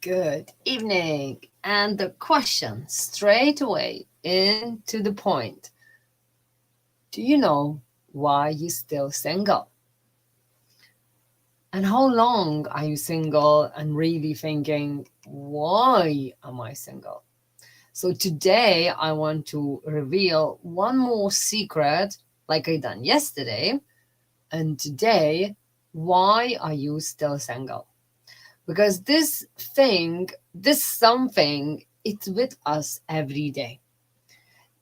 Good evening. And the question straight away into the point. Do you know why you still single? And how long are you single and really thinking, why am I single? So today I want to reveal one more secret like I done yesterday. And today, why are you still single? Because this something, it's with us every day.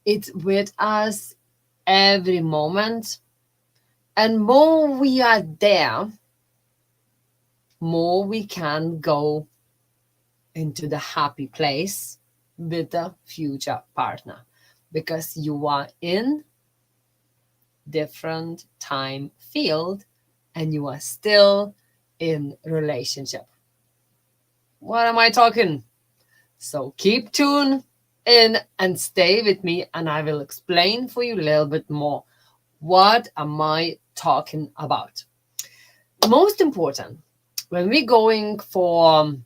It's with us every moment. And more we are there, more we can go into the happy place with the future partner. Because you are in different time field and you are still in relationship. What am I talking? So keep tuned in and stay with me, and I will explain for you a little bit more. What am I talking about? Most important, when we're going for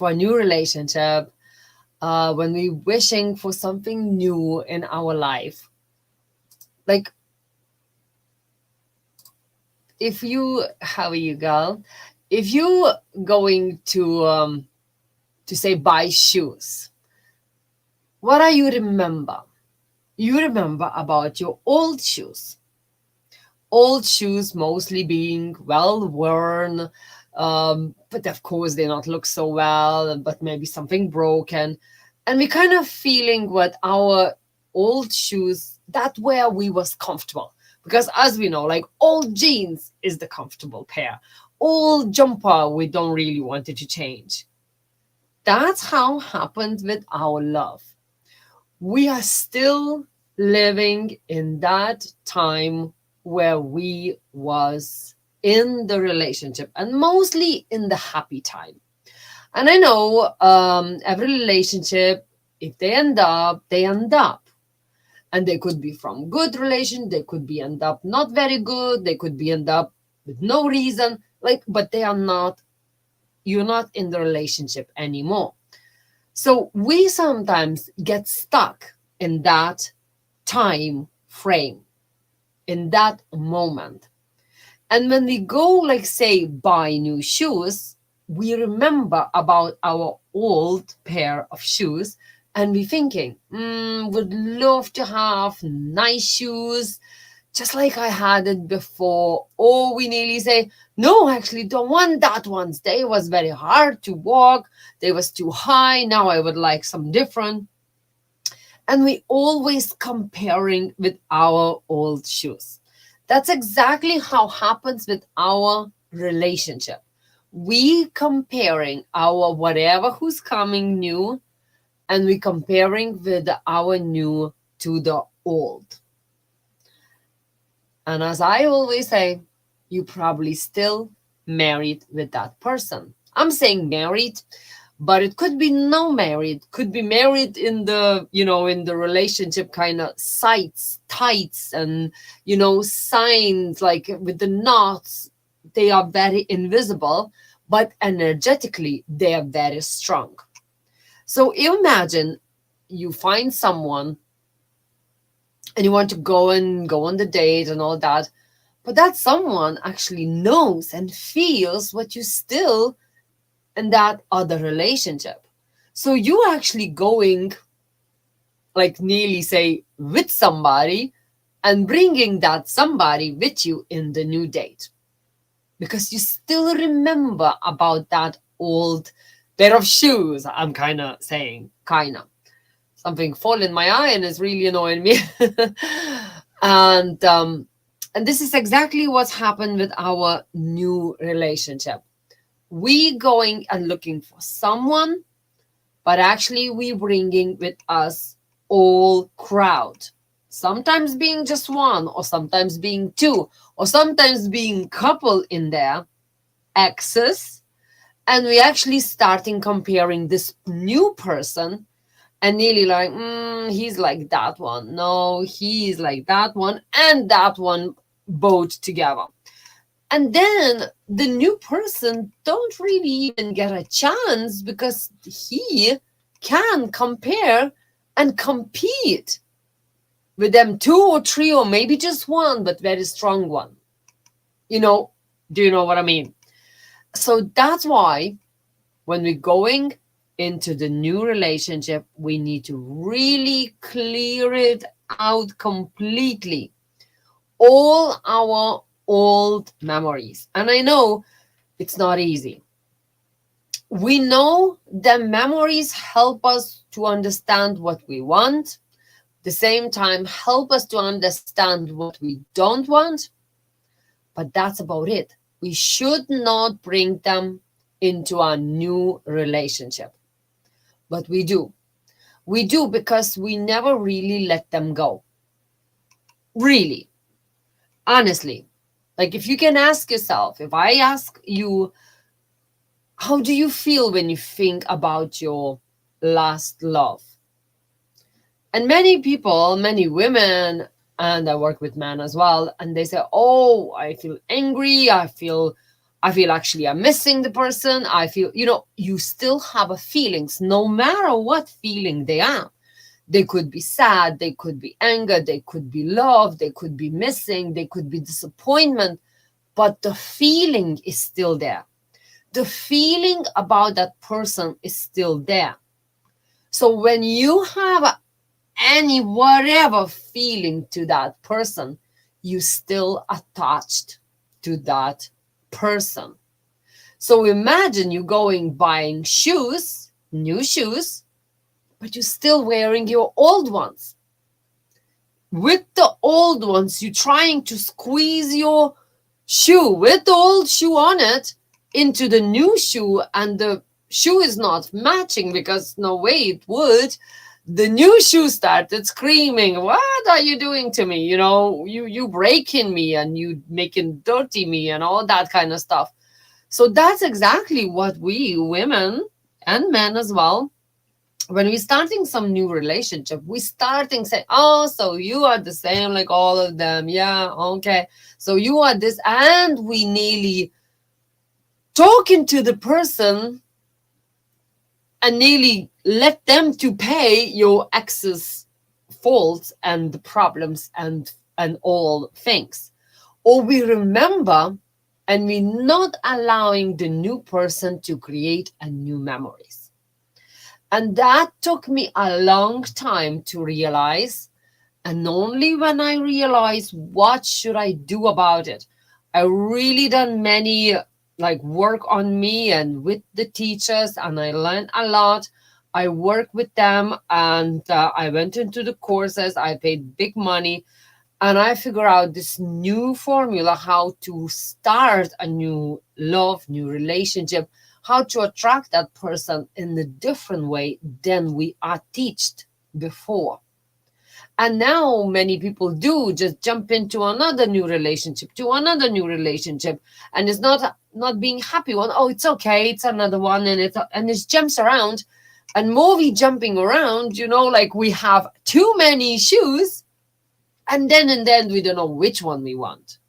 a new relationship, when we're wishing for something new in our life, like if you, how are you, girl? If you going to say buy shoes, what are you remember? You remember about your old shoes. Old shoes mostly being well worn, but of course they not look so well, but maybe something broken. And we kind of feeling what our old shoes, that where we was comfortable. Because as we know, like old jeans is the comfortable pair. Old jumper, we don't really want it to change. That's how happened with our love. We are still living in that time where we was in the relationship and mostly in the happy time. And I know every relationship, if they end up, they end up. And they could be from good relation, they could be end up not very good, they could be end up with no reason, like, but they are not, you're not in the relationship anymore. So we sometimes get stuck in that time frame, in that moment. And when we go, like, say, buy new shoes, we remember about our old pair of shoes and we thinking, would love to have nice shoes just like I had it before. Or we nearly say, no, actually don't want that ones. They was very hard to walk. They was too high. Now I would like some different. And we always comparing with our old shoes. That's exactly how happens with our relationship. We comparing our whatever who's coming new and we comparing with our new to the old. And as I always say, you probably still married with that person. I'm saying married, but it could be no married, could be married in the, in the relationship kind of sites, tights, and, signs like with the knots. They are very invisible, but energetically, they are very strong. So imagine you find someone and you want to go on the date and all that, but that someone actually knows and feels what you still in that other relationship. So you actually going, like, nearly say with somebody and bringing that somebody with you in the new date because you still remember about that old pair of shoes. I'm kind of saying kind of something fall in my eye and it's really annoying me. and and this is exactly what's happened with our new relationship. We going and looking for someone, but actually we bringing with us all crowd. Sometimes being just one, or sometimes being two, or sometimes being couple in there, exes, and we actually starting comparing this new person and nearly like, he's like that one. No, he's like that one and that one both together. And then the new person don't really even get a chance because he can compare and compete with them 2 or 3 or maybe just one, but very strong one. Do you know what I mean? So that's why when we're going into the new relationship, we need to really clear it out completely. All our old memories. And I know it's not easy. We know that memories help us to understand what we want, the same time help us to understand what we don't want, but that's about it. We should not bring them into a new relationship. But we do. We do because we never really let them go. Really. Honestly. Like if you can ask yourself, if I ask you, how do you feel when you think about your last love? And many people, many women, and I work with men as well, and they say, oh, I feel angry. I feel actually I'm missing the person. I feel, you still have a feelings, no matter what feeling they are. They could be sad, they could be anger, they could be love, they could be missing, they could be disappointment, but the feeling is still there. The feeling about that person is still there. So when you have any whatever feeling to that person, you still attached to that person. So imagine you going buying shoes, new shoes, but you're still wearing your old ones. With the old ones, you're trying to squeeze your shoe with the old shoe on it into the new shoe, and the shoe is not matching because no way it would. The new shoe started screaming, what are you doing to me? You breaking me and you making dirty me and all that kind of stuff. So that's exactly what we women and men as well, when we're starting some new relationship, we starting saying, oh, so you are the same like all of them. Yeah, okay. So you are this, and we nearly talking to the person and nearly let them to pay your ex's faults and the problems and all things. Or we remember and we're not allowing the new person to create a new memories. And that took me a long time to realize. And only when I realized what should I do about it, I really done many work on me and with the teachers, and I learned a lot. I worked with them, and I went into the courses. I paid big money, and I figured out this new formula, how to start a new love, new relationship, how to attract that person in a different way than we are taught before. And now many people do just jump into another new relationship, and it's not being happy one. Oh, it's okay, it's another one, and it jumps around, and movie jumping around. We have too many shoes, and then we don't know which one we want.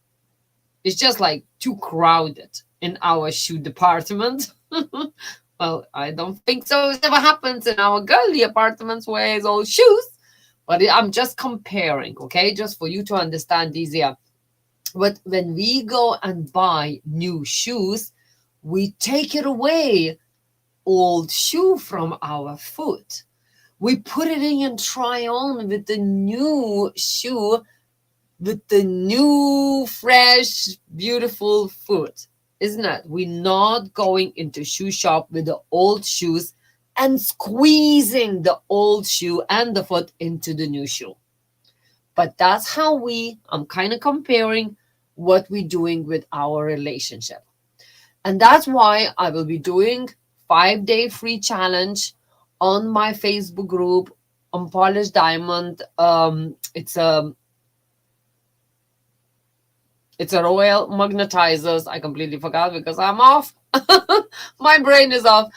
It's just too crowded in our shoe department. Well, I don't think so. It never happens in our girly apartments where it's all shoes. But I'm just comparing, okay? Just for you to understand easier. But when we go and buy new shoes, we take it away, old shoe from our foot. We put it in and try on with the new shoe, with the new, fresh, beautiful foot. Isn't it? We're not going into shoe shop with the old shoes and squeezing the old shoe and the foot into the new shoe. But that's how I'm kind of comparing what we're doing with our relationship. And that's why I will be doing 5-day free challenge on my Facebook group on Polished Diamond. It's a Royal Magnetizers. I completely forgot because I'm off. My brain is off.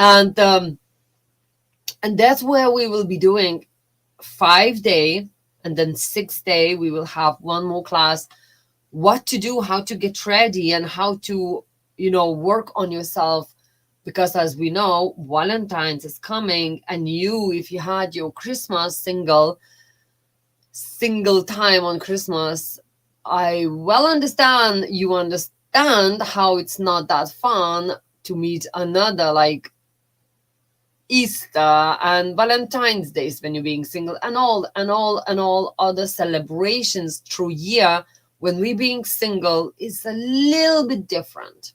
And that's where we will be doing 5-day, and then 6-day we will have one more class what to do, how to get ready, and how to, work on yourself. Because as we know, Valentine's is coming, and you, if you had your Christmas single time on Christmas, I well understand you understand how it's not that fun to meet another, like Easter and Valentine's Days when you're being single, and all other celebrations through year when we being single is a little bit different.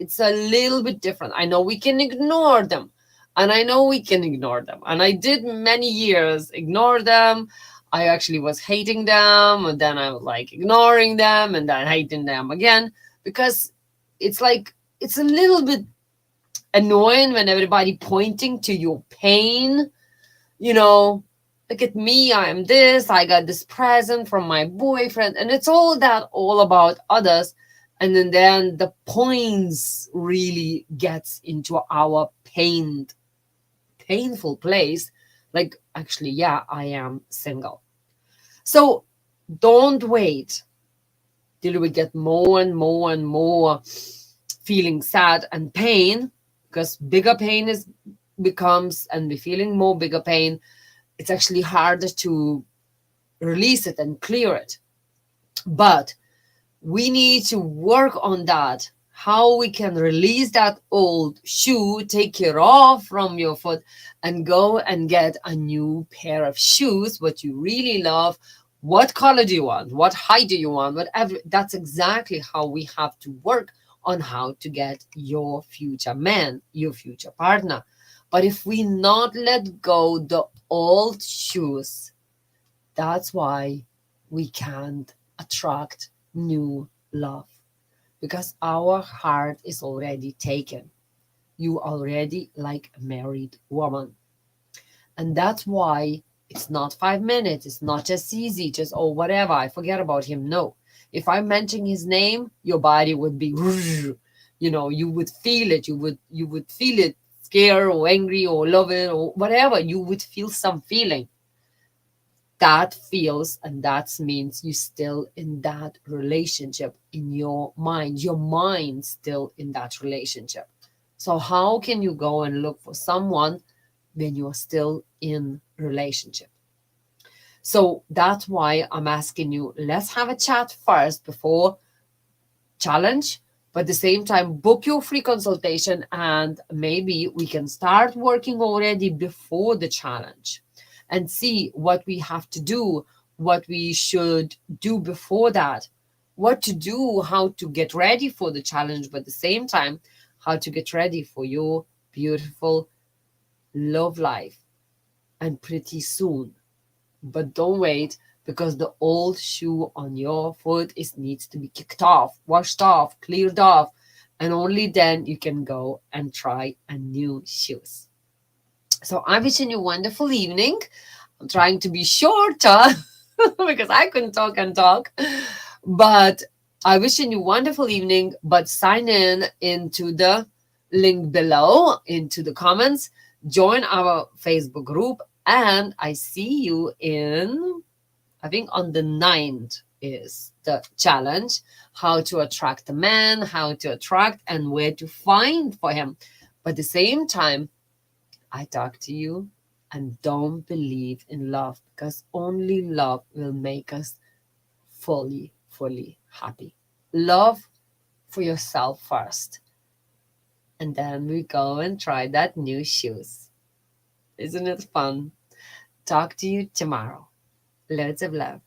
It's a little bit different. I know we can ignore them, and I know we can ignore them. And I did many years ignore them. I actually was hating them, and then I was like ignoring them, and then hating them again, because it's like it's a little bit annoying when everybody pointing to your pain. You know, look at me, I am this, I got this present from my boyfriend, and it's all about others. And then the points really gets into our painful place. Like, actually, yeah, I am single. So don't wait till we get more and more and more feeling sad and pain, because bigger pain is becomes, and we feeling more bigger pain, it's actually harder to release it and clear it. But we need to work on that, how we can release that old shoe, take it off from your foot, and go and get a new pair of shoes, what you really love. What color do you want? What height do you want? Whatever. That's exactly how we have to work on how to get your future man, your future partner. But if we not let go the old shoes, that's why we can't attract new love, because our heart is already taken. You already like a married woman. And that's why it's not 5 minutes. It's not just easy, just, oh, whatever, I forget about him. No. If I mention his name, your body would be, you would feel it. You would feel it, scared or angry or love it or whatever. You would feel some feeling. That feels, and that means you still in that relationship in your mind still in that relationship. So how can you go and look for someone when you're still in relationship? So that's why I'm asking you, let's have a chat first before challenge, but at the same time book your free consultation, and maybe we can start working already before the challenge and see what we have to do, what we should do before that, what to do, how to get ready for the challenge, but at the same time, how to get ready for your beautiful love life, and pretty soon. But don't wait, because the old shoe on your foot needs to be kicked off, washed off, cleared off, and only then you can go and try a new shoes. So I'm wishing you a wonderful evening. I'm trying to be shorter because I couldn't talk and talk. But I wish you a wonderful evening. But sign in into the link below, into the comments. Join our Facebook group. And I see you I think on the 9th is the challenge. How to attract a man, how to attract, and where to find for him. But at the same time, I talk to you, and don't believe in love, because only love will make us fully happy. Love for yourself first, and then we go and try that new shoes. Isn't it fun? Talk to you tomorrow. Loads of love.